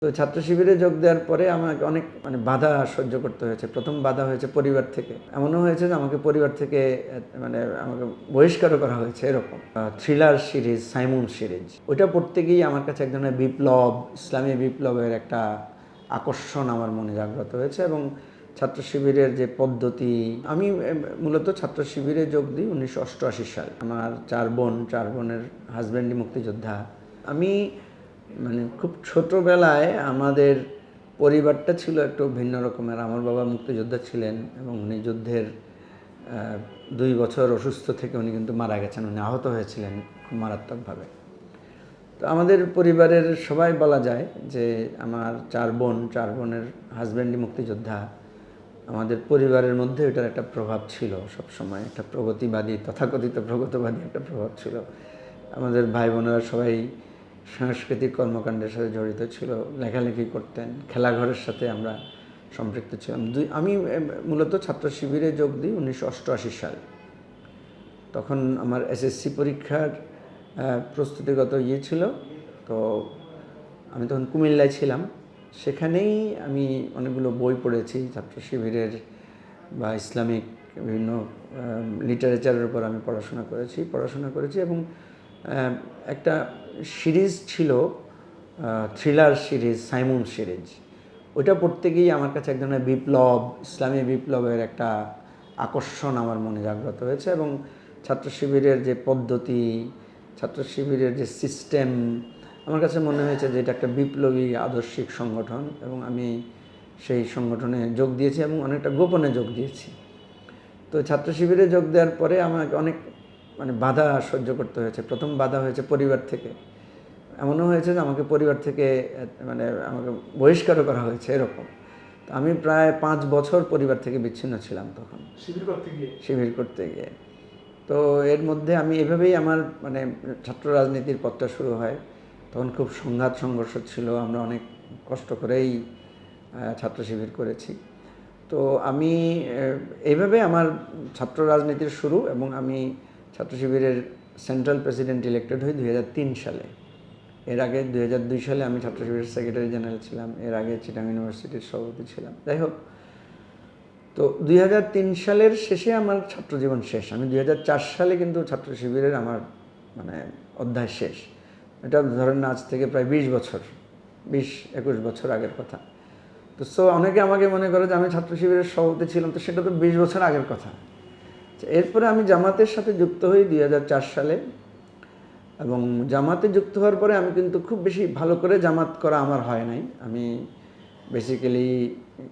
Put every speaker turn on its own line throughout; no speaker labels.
তো ছাত্র শিবিরে যোগ দেওয়ার পরে আমাকে অনেক বাধা সহ্য করতে হয়েছে। প্রথম বাধা হয়েছে পরিবার থেকে। এমনও হয়েছে যে আমাকে পরিবার থেকে আমাকে বহিষ্কারও করা হয়েছে এরকম। থ্রিলার সিরিজ, সাইমুন সিরিজ, ওইটা পড়তে গিয়ে আমার কাছে এক ধরনের বিপ্লব, ইসলামী বিপ্লবের একটা আকর্ষণ আমার মনে জাগ্রত হয়েছে। এবং ছাত্র শিবিরের যে পদ্ধতি, আমি মূলত ছাত্র শিবিরে যোগ দিই 1988 সালে। আমার 4 বোনের হাজব্যান্ডই মুক্তিযোদ্ধা। আমি খুব ছোটোবেলায় আমাদের পরিবারটা ছিল একটু ভিন্ন রকমের। আমার বাবা মুক্তিযোদ্ধা ছিলেন এবং উনি যুদ্ধের 2 বছর অসুস্থ থেকে উনি কিন্তু মারা গেছেন। উনি আহত হয়েছিলেন খুব মারাত্মকভাবে। তো আমাদের পরিবারের সবাই বলা যায় যে আমার 4 বোনের হাজব্যান্ডই মুক্তিযোদ্ধা। আমাদের পরিবারের মধ্যে এটার একটা প্রভাব ছিল সবসময়, একটা প্রগতিবাদী, তথাকথিত প্রগতিবাদী একটা প্রভাব ছিল। আমাদের ভাই বোনেরা সবাই সাংস্কৃতিক কর্মকাণ্ডের সাথে জড়িত ছিল, লেখালেখি করতেন, খেলাঘরের সাথে আমরা সম্পৃক্ত ছিলাম। আমি মূলত ছাত্র শিবিরে যোগ দিই 1988 সালে। তখন আমার এসএসসি পরীক্ষার প্রস্তুতিগত ছিল। তো আমি তখন কুমিল্লায় ছিলাম। সেখানেই আমি অনেকগুলো বই পড়েছি ছাত্র শিবিরের বা ইসলামিক বিভিন্ন লিটারেচারের উপর আমি পড়াশোনা করেছি এবং একটা সিরিজ ছিল থ্রিলার সিরিজ, সাইমুন সিরিজ। ওইটা পড়তে গিয়ে আমার কাছে এক ধরনের বিপ্লব, ইসলামী বিপ্লবের একটা আকর্ষণ আমার মনে জাগ্রত হয়েছে। এবং ছাত্র শিবিরের যে পদ্ধতি, ছাত্র শিবিরের যে সিস্টেম, আমার কাছে মনে হয়েছে যে এটা একটা বিপ্লবী আদর্শিক সংগঠন এবং আমি সেই সংগঠনে যোগ দিয়েছি এবং অনেকটা গোপনে যোগ দিয়েছি। তো ছাত্র শিবিরে যোগ দেওয়ার পরে আমাকে অনেক বাধা সহ্য করতে হয়েছে। প্রথম বাধা হয়েছে পরিবার থেকে। এমনও হয়েছে যে আমাকে পরিবার থেকে আমাকে বহিষ্কারও করা হয়েছে এরকম। তো আমি প্রায় 5 বছর পরিবার থেকে বিচ্ছিন্ন ছিলাম তখন শিবির করতে গিয়ে। তো এর মধ্যে আমি এভাবেই আমার ছাত্র রাজনীতির পথটা শুরু হয়। তখন খুব সংঘর্ষ ছিল, আমরা অনেক কষ্ট করেই ছাত্র শিবির করেছি। তো আমি এইভাবে আমার ছাত্র রাজনীতির শুরু এবং আমি ছাত্র শিবিরের সেন্ট্রাল প্রেসিডেন্ট ইলেক্টেড হই 2003 সালে। এর আগে 2002 সালে আমি ছাত্র শিবিরের সেক্রেটারি জেনারেল ছিলাম। এর আগে চিটাগাং ইউনিভার্সিটির সভাপতি ছিলাম। যাই হোক, তো 2003 সালের শেষে আমার ছাত্র জীবন শেষ। আমি 2004 সালে কিন্তু ছাত্র শিবিরের আমার অধ্যায় শেষ। এটা ধরেন আজ থেকে প্রায় 20-21 বছর আগের কথা। তো অনেকে আমাকে মনে করে যে আমি ছাত্র শিবিরের সভাপতি ছিলাম, তো সেটা তো 20 বছর আগের কথা। এরপরে আমি জামাতের সাথে যুক্ত হই 2004 সালে এবং জামাতে যুক্ত হওয়ার পরে আমি কিন্তু খুব বেশি ভালো করে জামাত করা আমার হয় নাই। আমি বেসিক্যালি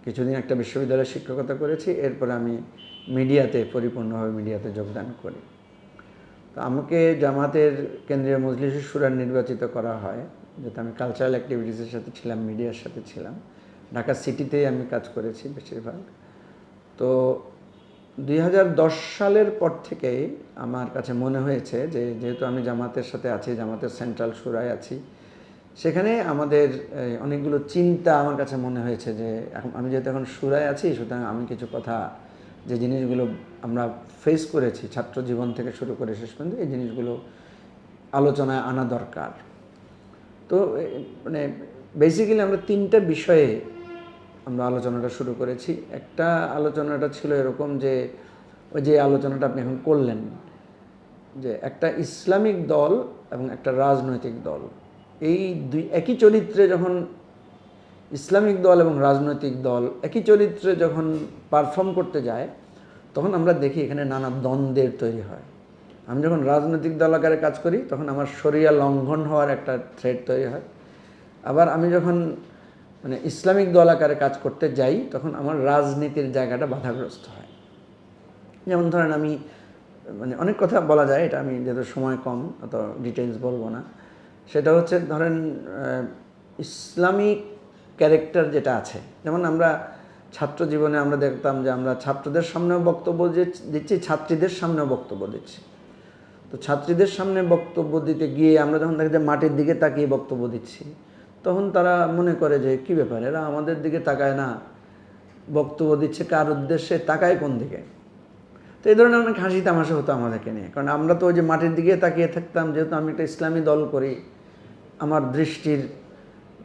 কিছুদিন একটা বিশ্ববিদ্যালয়ে শিক্ষকতা করেছি, এরপরে আমি পরিপূর্ণভাবে মিডিয়াতে যোগদান করি। তো আমাকে জামাতের কেন্দ্রীয় মজলিসে শুরা নির্বাচিত করা হয়, যেটা আমি কালচারাল অ্যাক্টিভিটিসের সাথে ছিলাম, মিডিয়ার সাথে ছিলাম। ঢাকা সিটিতেই আমি কাজ করেছি বেশিরভাগ। তো 2010 সালের পর থেকে আমার কাছে মনে হয়েছে যে যেহেতু আমি জামাতের সাথে আছি, জামাতের সেন্ট্রাল শুরায় আছি, সেখানে আমাদের অনেকগুলো চিন্তা আমার কাছে মনে হয়েছে যে আমি যেহেতু এখন শুরায় আছি, সুতরাং আমি কিছু কথা, যে জিনিসগুলো আমরা ফেস করেছি ছাত্র জীবন থেকে শুরু করে শেষ পর্যন্ত, এই জিনিসগুলো আলোচনায় আনা দরকার। তো বেসিক্যালি আমরা 3টা বিষয়ে আমরা আলোচনাটা শুরু করেছি। একটা আলোচনাটা ছিল এরকম যে ওই যে আলোচনাটা আপনি এখন করলেন, যে একটা ইসলামিক দল এবং একটা রাজনৈতিক দল, এই দুই একই চরিত্রে যখন ইসলামিক দল এবং রাজনৈতিক দল একই চরিত্রে যখন পারফর্ম করতে যায়, তখন আমরা দেখি এখানে নানা দ্বন্দ্বের তৈরি হয়। আমি যখন রাজনৈতিক দল আকারে কাজ করি তখন আমার শরিয়া লঙ্ঘন হওয়ার একটা থ্রেট তৈরি হয়। আবার আমি যখন ইসলামিক দল আকারে কাজ করতে যাই তখন আমার রাজনীতির জায়গাটা বাধাগ্রস্ত হয়। যেমন ধরেন আমি অনেক কথা বলা যায়, এটা আমি যেহেতু সময় কম অত ডিটেলস বলবো না। সেটা হচ্ছে ধরেন ইসলামিক ক্যারেক্টার যেটা আছে, যেমন আমরা ছাত্র জীবনে আমরা দেখতাম যে আমরা ছাত্রদের সামনেও বক্তব্য দিচ্ছি, ছাত্রীদের সামনেও বক্তব্য দিচ্ছি। তো ছাত্রীদের সামনে বক্তব্য দিতে গিয়ে আমরা যখন দেখি যে মাটির দিকে তাকিয়ে বক্তব্য দিচ্ছি, তখন তারা মনে করে যে কী ব্যাপার, এরা আমাদের দিকে তাকায় না, বক্তব্য দিচ্ছে কার উদ্দেশ্যে, তাকায় কোন দিকে। তো এই ধরনের অনেক হাসি তামাশা হতো আমাদেরকে নিয়ে, কারণ আমরা তো ওই যে মাটির দিকে তাকিয়ে থাকতাম। যেহেতু আমি একটা ইসলামী দল করি, আমার দৃষ্টির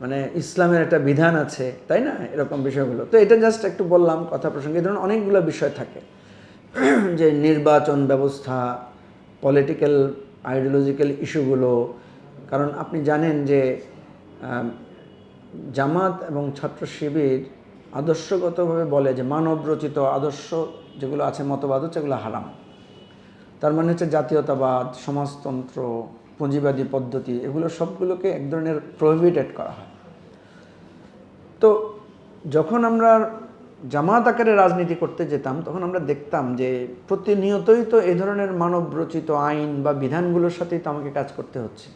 মানে ইসলামের একটা বিধান আছে, তাই না, এরকম বিষয়গুলো। তো এটা জাস্ট একটু বললাম কথা প্রসঙ্গে। এই ধরনের অনেকগুলো বিষয় থাকে যে নির্বাচন ব্যবস্থা, পলিটিক্যাল আইডিওলজিক্যাল ইস্যুগুলো। কারণ আপনি জানেন যে জামাত এবং ছাত্র শিবির আদর্শগতভাবে বলে যে মানবরচিত আদর্শ যেগুলো আছে, মতবাদ হচ্ছে, এগুলো হারাম। তার মানে হচ্ছে জাতীয়তাবাদ, সমাজতন্ত্র, পুঁজিবাদী পদ্ধতি, এগুলো সবগুলোকে এক ধরনের প্রহিবিটেড করা হয়। তো যখন আমরা জামাত আকারে রাজনীতি করতে যেতাম তখন আমরা দেখতাম যে প্রতিনিয়তই তো এই ধরনের মানবরচিত আইন বা বিধানগুলোর সাথেই তো আমাকে কাজ করতে হচ্ছে।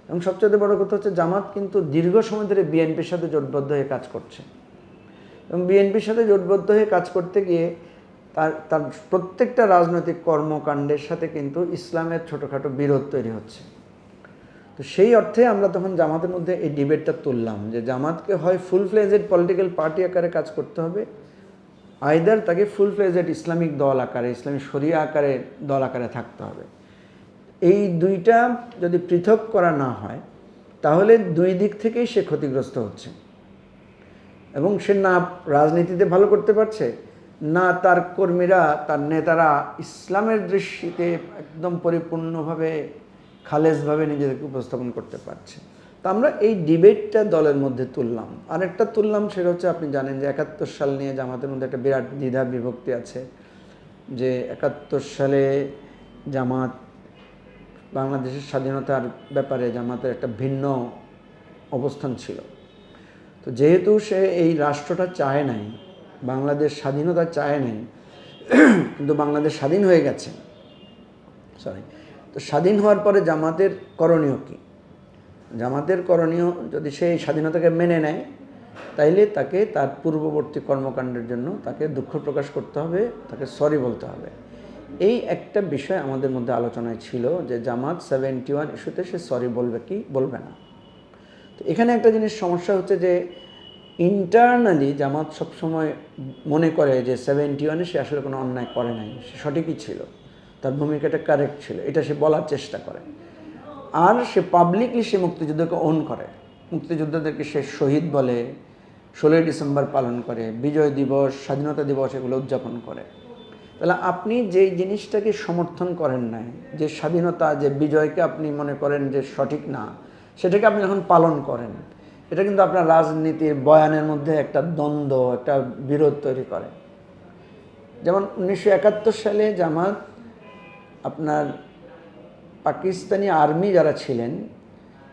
এবং সবচেয়ে বড় কথা হচ্ছে জামাত কিন্তু দীর্ঘ সময় ধরে বিএনপির সাথে জোটবদ্ধ হয়ে কাজ করছে, এবং বিএনপির সাথে জোটবদ্ধ হয়ে কাজ করতে গিয়ে তার প্রত্যেকটা রাজনৈতিক কর্মকাণ্ডের সাথে কিন্তু ইসলামের ছোটোখাটো বিরোধ তৈরি হচ্ছে। তো সেই অর্থে আমরা তখন জামাতের মধ্যে এই ডিবেটটা তুললাম যে জামাতকে হয় ফুল ফ্লেজেড পলিটিক্যাল পার্টি আকারে কাজ করতে হবে, আইদার তাকে ফুল ফ্লেজেড ইসলামিক দল আকারে, ইসলামিক শরিয়া আকারে দল আকারে থাকতে হবে। এই দুইটা যদি পৃথক করা না হয় তাহলে দুই দিক থেকেই সে ক্ষতিগ্রস্ত হচ্ছে, এবং সে না রাজনীতিতে ভালো করতে পারছে, না তার কর্মীরা, তার নেতারা ইসলামের দৃষ্টিতে একদম পরিপূর্ণভাবে খালেজভাবে নিজেদেরকে উপস্থাপন করতে পারছে। তো আমরা এই ডিবেটটা দলের মধ্যে তুললাম। আরেকটা তুললাম, সেটা হচ্ছে আপনি জানেন যে 71 সাল নিয়ে জামাতের মধ্যে একটা বিরাট দ্বিধা বিভক্তি আছে, যে 71 সালে জামাত বাংলাদেশের স্বাধীনতার ব্যাপারে জামাতের একটা ভিন্ন অবস্থান ছিল। তো যেহেতু সে এই রাষ্ট্রটা চায় নাই, বাংলাদেশ স্বাধীনতা চায় নাই, কিন্তু বাংলাদেশ স্বাধীন হয়ে গেছে, তো স্বাধীন হওয়ার পরে জামাতের করণীয় কী? জামাতের করণীয়, যদি সে এই স্বাধীনতাকে মেনে নেয় তাইলে তাকে তার পূর্ববর্তী কর্মকাণ্ডের জন্য তাকে দুঃখ প্রকাশ করতে হবে, তাকে সরি বলতে হবে। এই একটা বিষয় আমাদের মধ্যে আলোচনায় ছিল যে জামাত 71 ইস্যুতে সে সরি বলবে কি বলবে না। তো এখানে একটা জিনিস সমস্যা হচ্ছে যে ইন্টারনালি জামাত সবসময় মনে করে যে 71-এ সে আসলে কোনো অন্যায় করে নাই, সে সঠিকই ছিল, তার ভূমিকাটা কারেক্ট ছিল, এটা সে বলার চেষ্টা করে। আর সে পাবলিকলি সে মুক্তিযুদ্ধকে ওন করে, মুক্তিযোদ্ধাদেরকে সে শহীদ বলে, 16ই ডিসেম্বর পালন করে, বিজয় দিবস, স্বাধীনতা দিবস এগুলো উদযাপন করে। তাহলে আপনি যেই জিনিসটাকে সমর্থন করেন নাই, যে স্বাধীনতা, যে বিজয়কে আপনি মনে করেন যে সঠিক না, সেটাকে আপনি যখন পালন করেন, এটা কিন্তু আপনার রাজনীতির বয়ানের মধ্যে একটা দ্বন্দ্ব, একটা বিরোধ তৈরি করে। যেমন 1971 সালে জামাত আপনার পাকিস্তানি আর্মি যারা ছিলেন,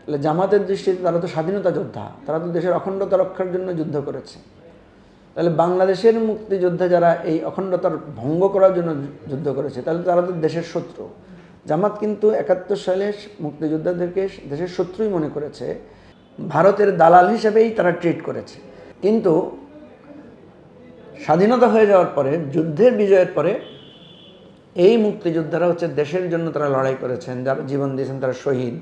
তাহলে জামাতের দৃষ্টিতে তারা তো স্বাধীনতা যোদ্ধা, তারা তো দেশের অখণ্ডতা রক্ষার জন্য যুদ্ধ করেছে। তাহলে বাংলাদেশের মুক্তিযোদ্ধা যারা এই অখণ্ডতার ভঙ্গ করার জন্য যুদ্ধ করেছে, তাহলে তারা তো দেশের শত্রু। জামাত কিন্তু 71 সালে মুক্তিযোদ্ধাদেরকে দেশের শত্রুই মনে করেছে, ভারতের দালাল হিসেবেই তারা ট্রিট করেছে। কিন্তু স্বাধীনতা হয়ে যাওয়ার পরে, যুদ্ধের বিজয়ের পরে, এই মুক্তিযোদ্ধারা হচ্ছে দেশের জন্য তারা লড়াই করেছেন, যারা জীবন দিয়েছেন তারা শহীদ।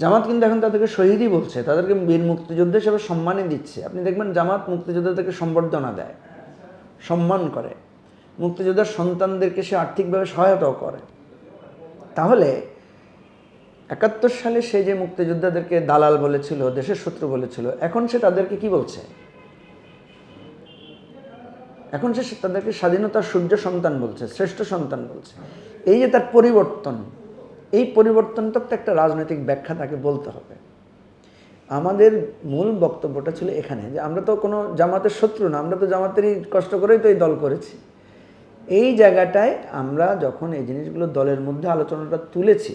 জামাত কিন্তু এখন তাদেরকে শহীদই বলছে, তাদেরকে বীর মুক্তিযোদ্ধা হিসেবে সম্মানই দিচ্ছে। আপনি দেখবেন জামাত মুক্তিযোদ্ধাদেরকে সম্বর্ধনা দেয়, সম্মান করে, মুক্তিযোদ্ধার সন্তানদেরকে সে আর্থিকভাবে সহায়তাও করে। তাহলে 71 সালে সে যে মুক্তিযোদ্ধাদেরকে দালাল বলেছিল, দেশের শত্রু বলেছিল, এখন সে তাদেরকে কি বলছে? এখন সে তাদেরকে স্বাধীনতার সূর্য সন্তান বলছে, শ্রেষ্ঠ সন্তান বলছে। এই যে তার পরিবর্তন, এই পরিবর্তনটা তো একটা রাজনৈতিক ব্যাখ্যা তাকে বলতে হবে। আমাদের মূল বক্তব্যটা ছিল এখানে যে আমরা তো কোনো জামাতের শত্রু না, আমরা তো জামাতেরই কষ্ট করেই তো এই দল করেছি। এই জায়গাটায় আমরা যখন এই জিনিসগুলো দলের মধ্যে আলোচনাটা তুলেছি,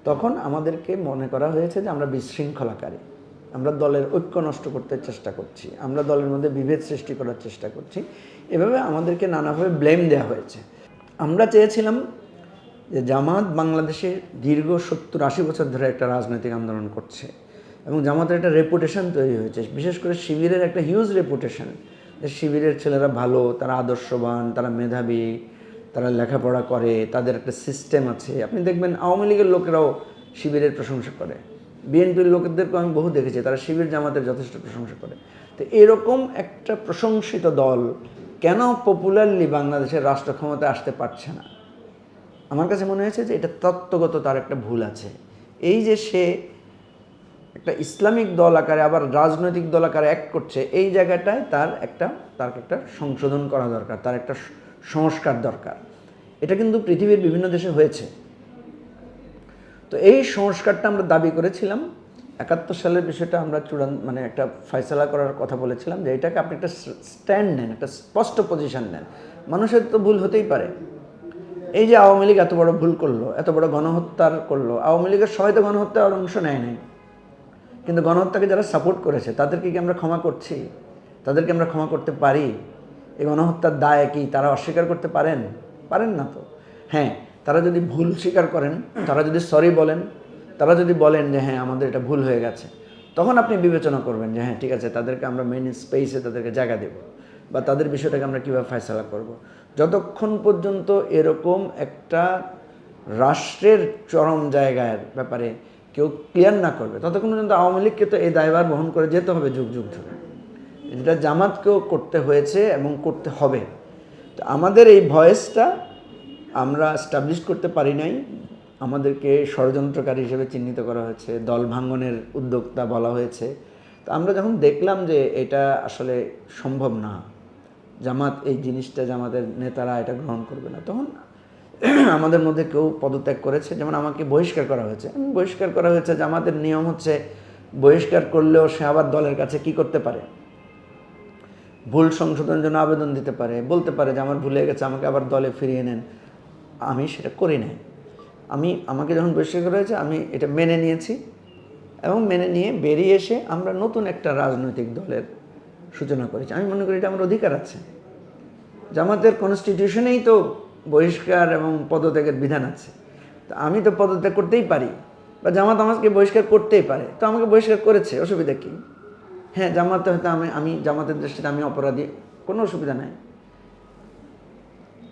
তখন আমাদেরকে মনে করা হয়েছে যে আমরা বিশৃঙ্খলাকারী, আমরা দলের ঐক্য নষ্ট করতে চেষ্টা করছি, আমরা দলের মধ্যে বিভেদ সৃষ্টি করার চেষ্টা করছি। এভাবে আমাদেরকে নানাভাবে ব্লেম দেওয়া হয়েছে। আমরা চেয়েছিলাম যে জামাত বাংলাদেশে দীর্ঘ 70-80 বছর ধরে একটা রাজনৈতিক আন্দোলন করছে, এবং জামাতের একটা রেপুটেশন তৈরি হয়েছে, বিশেষ করে শিবিরের একটা হিউজ রেপুটেশন, যে শিবিরের ছেলেরা ভালো, তারা আদর্শবান, তারা মেধাবী, তারা লেখাপড়া করে, তাদের একটা সিস্টেম আছে। আপনি দেখবেন আওয়ামী লীগের লোকেরাও শিবিরের প্রশংসা করে, বিএনপির লোকেদেরকেও আমি বহু দেখেছি, তারা শিবির জামাতের যথেষ্ট প্রশংসা করে। তো এরকম একটা প্রশংসিত দল কেন পপুলারলি বাংলাদেশের রাষ্ট্র ক্ষমতায় আসতে পারছে না? আমার কাছে মনে হয়েছে যে এটা তত্ত্বগত তার একটা ভুল আছে। এই যে সে একটা ইসলামিক দল আকারে আবার রাজনৈতিক দল আকারে অ্যাক্ট করছে, এই জায়গাটায় তার একটা সংশোধন করা দরকার, তার একটা সংস্কার দরকার। এটা কিন্তু পৃথিবীর বিভিন্ন দেশে হয়েছে। তো এই সংস্কারটা আমরা দাবি করেছিলাম 71 সালের বিষয়টা আমরা মানে একটা ফয়সালা করার কথা বলেছিলাম যে এটাকে আপনি একটা স্ট্যান্ড নেন, একটা স্পষ্ট পজিশন নেন। মানুষের তো ভুল হতেই পারে। এই যে আওয়ামী লীগ এত বড় ভুল করলো, এত বড় গণহত্যার করলো, আওয়ামী লীগের সবাই তো গণহত্যার অংশ নেয় নাই, কিন্তু গণহত্যাকে যারা সাপোর্ট করেছে তাদেরকে কি আমরা ক্ষমা করছি? তাদেরকে আমরা ক্ষমা করতে পারি? এই গণহত্যার দায় কি তারা অস্বীকার করতে পারেন? পারেন না তো। হ্যাঁ, তারা যদি ভুল স্বীকার করেন, তারা যদি সরি বলেন, তারা যদি বলেন যে হ্যাঁ আমাদের এটা ভুল হয়ে গেছে, তখন আপনি বিবেচনা করবেন যে হ্যাঁ ঠিক আছে, তাদেরকে আমরা মেইন স্পেসে তাদেরকে জায়গা দেব, বা তাদের বিষয়টাকে আমরা কীভাবে ফয়সালা করব। যতক্ষণ পর্যন্ত এরকম একটা রাষ্ট্রের চরম জায়গার ব্যাপারে কেউ ক্লিয়ার না করবে, ততক্ষণ পর্যন্ত আওয়ামী লীগকে তো এই দায়ভার বহন করে যেতে হবে যুগ যুগ ধরে। যেটা জামাতকেও করতে হয়েছে এবং করতে হবে। তো আমাদের এই ভয়েসটা আমরা এস্টাবলিশ করতে পারি নাই, আমাদেরকে ষড়যন্ত্রকারী হিসেবে চিহ্নিত করা হয়েছে, দল ভাঙ্গনের উদ্যোক্তা বলা হয়েছে। তো আমরা যখন দেখলাম যে এটা আসলে সম্ভব না, জামাত এই জিনিসটা, জামাতের নেতারা এটা গ্রহণ করবে না, তখন আমাদের মধ্যে কেউ পদত্যাগ করেছে। যেমন আমাকে বহিষ্কার করা হয়েছে। বহিষ্কার করা হয়েছে, জামাতের নিয়ম হচ্ছে বহিষ্কার করলেও সে আবার দলের কাছে কি করতে পারে, ভুল সংশোধনের জন্য আবেদন দিতে পারে, বলতে পারে যে আমার ভুলে গেছে, আমাকে আবার দলে ফিরিয়ে নেন। আমি সেটা করি নাই। আমাকে যখন বহিষ্কার করা হয়েছে আমি এটা মেনে নিয়েছি, এবং মেনে নিয়ে বেরিয়ে এসে আমরা নতুন একটা রাজনৈতিক দলের সূচনা করেছি। আমি মনে করি এটা আমার অধিকার আছে। জামাতের কনস্টিটিউশনেই তো বহিষ্কার এবং পদত্যাগের বিধান আছে। তো আমি তো পদত্যাগ করতেই পারি, বা জামাত আমাকে বহিষ্কার করতেই পারে। তো আমাকে বহিষ্কার করেছে, অসুবিধা কী? হ্যাঁ, জামাতে হয়তো আমি জামাতের দৃষ্টিতে আমি অপরাধী, কোনো অসুবিধা নাই।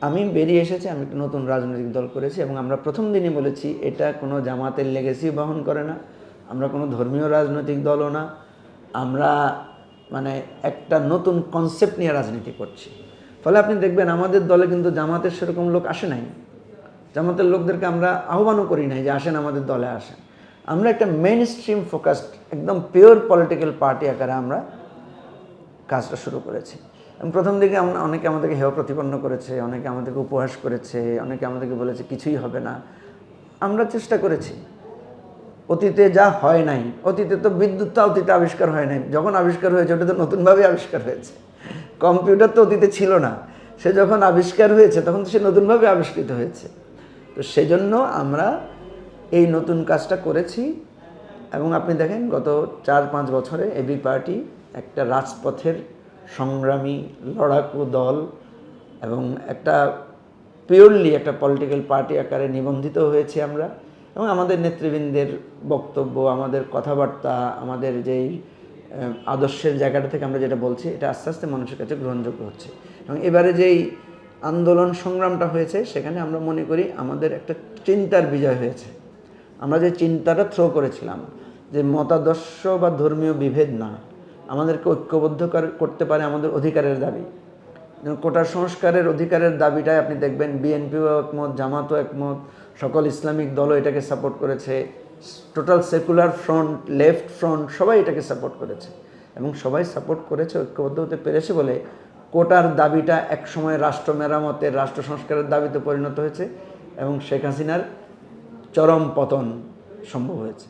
আমি বেরিয়ে এসেছি, আমি একটা নতুন রাজনৈতিক দল করেছি, এবং আমরা প্রথম দিনই বলেছি এটা কোনো জামাতের লেগেসি বহন করে না, আমরা কোনো ধর্মীয় রাজনৈতিক দলও না, আমরা মানে একটা নতুন কনসেপ্ট নিয়ে রাজনীতি করছি। ফলে আপনি দেখবেন আমাদের দলে কিন্তু জামাতের সেরকম লোক আসে নাই, জামাতের লোকদেরকে আমরা আহ্বানও করি নাই যে আসেন আমাদের দলে আসেন। আমরা একটা মেইন স্ট্রিম ফোকাসড একদম পিওর পলিটিক্যাল পার্টি আকারে আমরা কাজটা শুরু করেছি। এবং প্রথম দিকে অনেকে আমাদেরকে হেয় প্রতিপন্ন করেছে, অনেকে আমাদেরকে উপহাস করেছে, অনেকে আমাদেরকে বলেছে কিছুই হবে না। আমরা চেষ্টা করেছি। অতীতে যা হয় নাই, অতীতে তো বিদ্যুৎটা অতীতে আবিষ্কার হয় নাই, যখন আবিষ্কার হয়েছে ওটা তো নতুনভাবে আবিষ্কার হয়েছে। কম্পিউটার তো অতীতে ছিল না, সে যখন আবিষ্কার হয়েছে তখন তো সে নতুনভাবে আবিষ্কৃত হয়েছে। তো সেজন্য আমরা এই নতুন কাজটা করেছি। এবং আপনি দেখেন গত 4-5 বছরে এবি পার্টি একটা রাজপথের সংগ্রামী লড়াকু দল, এবং একটা পিওরলি একটা পলিটিক্যাল পার্টি আকারে নিবন্ধিত হয়েছি আমরা। এবং আমাদের নেতৃবৃন্দের বক্তব্য, আমাদের কথাবার্তা, আমাদের যেই আদর্শের জায়গাটা থেকে আমরা যেটা বলছি, এটা আস্তে আস্তে মানুষের কাছে গ্রহণযোগ্য হচ্ছে। এবং এবারে যেই আন্দোলন সংগ্রামটা হয়েছে সেখানে আমরা মনে করি আমাদের একটা চিন্তার বিজয় হয়েছে। আমরা যে চিন্তাটা থ্রো করেছিলাম যে মতাদর্শ বা ধর্মীয় বিভেদ না, আমাদেরকে ঐক্যবদ্ধ করতে পারে আমাদের অধিকারের দাবি। কোটা সংস্কারের অধিকারের দাবিটাই আপনি দেখবেন বিএনপিও একমত, জামাতও একমত, সকল ইসলামিক দলও এটাকে সাপোর্ট করেছে, total secular front, left front সবাই এটাকে সাপোর্ট করেছে। এবং সবাই সাপোর্ট করেছে, ঐক্যবদ্ধ হতে পেরেছে বলে কোটার দাবিটা একসময় রাষ্ট্র মেরামতের, রাষ্ট্র সংস্কারের দাবিতে পরিণত হয়েছে, এবং শেখ হাসিনার চরম পতন সম্ভব হয়েছে।